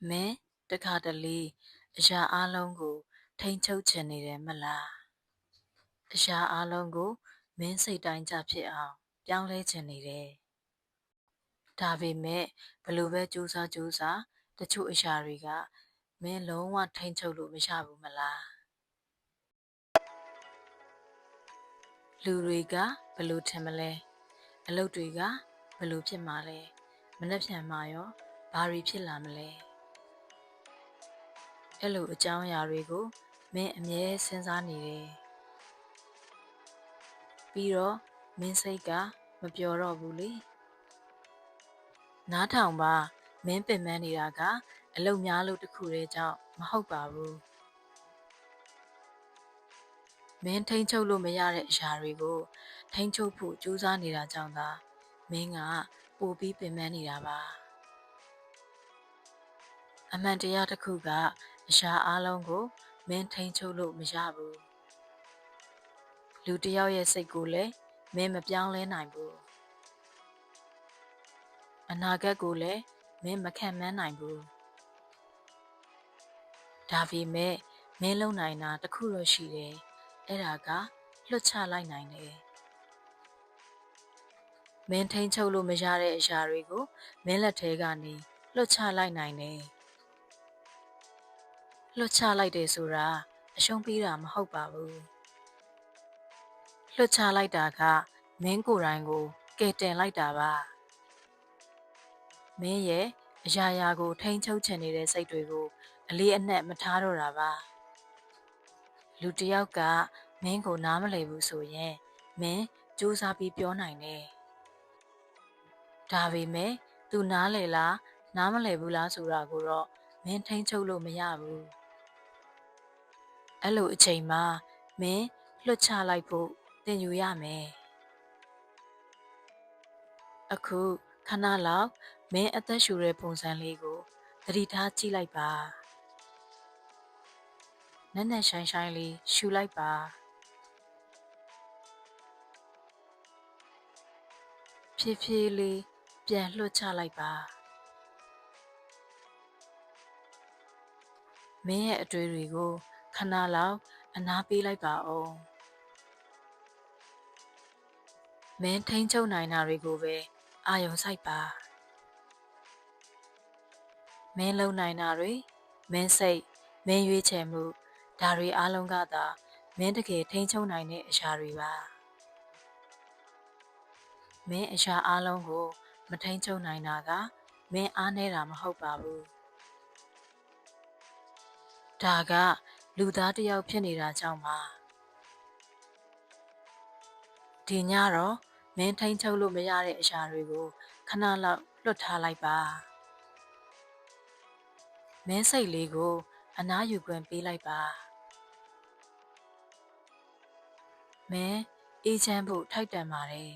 မင်းတခါတလေအရာအလုံးကိုထိန်ချုပ်ချင်နေတယ်မလားအရာအလုံးကိုမင်းစိတ်တိုင်းကြဖြစ်အောင်ပြောင်းလဲချင်နေတယ်ဒါပေမဲ့ဘလို့ပဲကြိုးစားတချို့အရာတွေကမင်းလုံးဝထိန်ချုပ်လို့မရဘူးမလားလူတွေကဘလို့ထင်မလဲအလုပ်တွေကဘလို့ဖြစ်မှာလဲမနှက်ဖြန်မှာရောဘာတွေဖြစ်လာမလဲအဲ့လိုအကြောင်းအရာတွေကိုမင်းအမြဲစဉ်းစားနေတယ်ပြီးတော့မင်းစိတ်ကမပျော်တော့ဘူးလေနားထောင်ပါမင်းပင်ပန်းနေတာကအလုပ်များလို့တခုတည်းကြောင့်မဟုတ်ပါဘူးမင်းထိန်းချုပ်လို့မရတဲ့အရာတွေကိုထိန်းချုပ်ဖို့ကြိုးစားနေတာကြောင့်သာမင်းကပိုပြီးပင်ပန်းနေတာပါအမှန်တရားတစ်ခုကအရာအလုံးကိုမင်းထိန်းချုပ်လို့မရဘူးလူတစ်ယောက်ရဲ့စိတ်ကိုလည်းမင်းမပြောင်းလဲနိုင်ဘူးအနာဂတ်ကိုလည်းမင်းမခံမှန်းနိုင်ဘူးဒါပေမဲ့မင်းလုံနိုင်တာတခုတော့ရှိတယ်အဲ့ဒါကလွတ်ချလိုက်နိုင်တယ်မင်းထိန်းချုပ်လို့မရတဲ့အရာတွေကိုမင်းလက်ထဲကနေလွတ်ချလိုက်နိုင်တယ်လွတ်ချလိုက်တယ်ဆိုတာအရှုံးပေးတာမဟုတ်ပါဘူးလွတ်ချလိုက်တာကမင်းကိုယ်တိုင်ကိုကယ်တင်လိုက်တာပါမင်းရဲ့အရာရာကိုထိန်းချုပ်ချင်နေတဲ့စိတ်တွေကိုအလေးအနက်မထားတော့တာပါလူတစ်ယောက်ကမင်းကိုနားမလည်ဘူးဆိုရင်မင်းစူးစမ်းပြီးပြောနိုင်တယ်ဒါပေမဲ့သူနားလည်လားနားမလည်ဘူးလားဆိုတာကိုတော့မင်းထိန်းချုပ်လို့မရဘူးအဲ့လိုအချိန်မှာမင်းလွတ်ချလိုက်ဖို့သင်ယူရမယ်အခုခဏလောက်မင်းအသက်ရှူတဲ့ပုံစံလေးကိုသတိထားကြည့်လိုက်ပါနက်နက်ရှိုင်းရှိုင်းလေးရှူလိုက်ပါဖြည်းဖြည်းလေးပြန်လွှတ်ချလိုက်ပါမင်းရဲ့အတွေ့တွေကိုခဏလောက်အနားပေးလိုက်ပါဦးမင်းထိန်းချုပ်နိုင်တာတွေကိုပဲအာရုံစိုက်ပါမင်းလုံနိုင်တာတွေမင်းစိတ်မင်းရွေးချယ်မှုဒါတွေအားလုံးကသာမင်းတကယ်ထိန်းချုပ်နိုင်တဲ့အရာတွေပါမင်းအရာအားလုံးကိုမထိန်းချုပ်နိုင်တာကမင်းအားနည်းတာမဟုတ်ပါဘူးဒါကလူသားတစ်ယောက်ဖြစ်နေတာကြောင့်ပါဒီညတော့မင်းထိန်းချုပ်လို့မရတဲ့အရာတွေကိုခဏလောက်လွတ်ထားလိုက်ပါမင်းစိတ်လေးကိုအနားယူခွင့်ပေးလိုက်ပါမင်းအေးချမ်းဖို့ထိုက်တန်ပါတယ်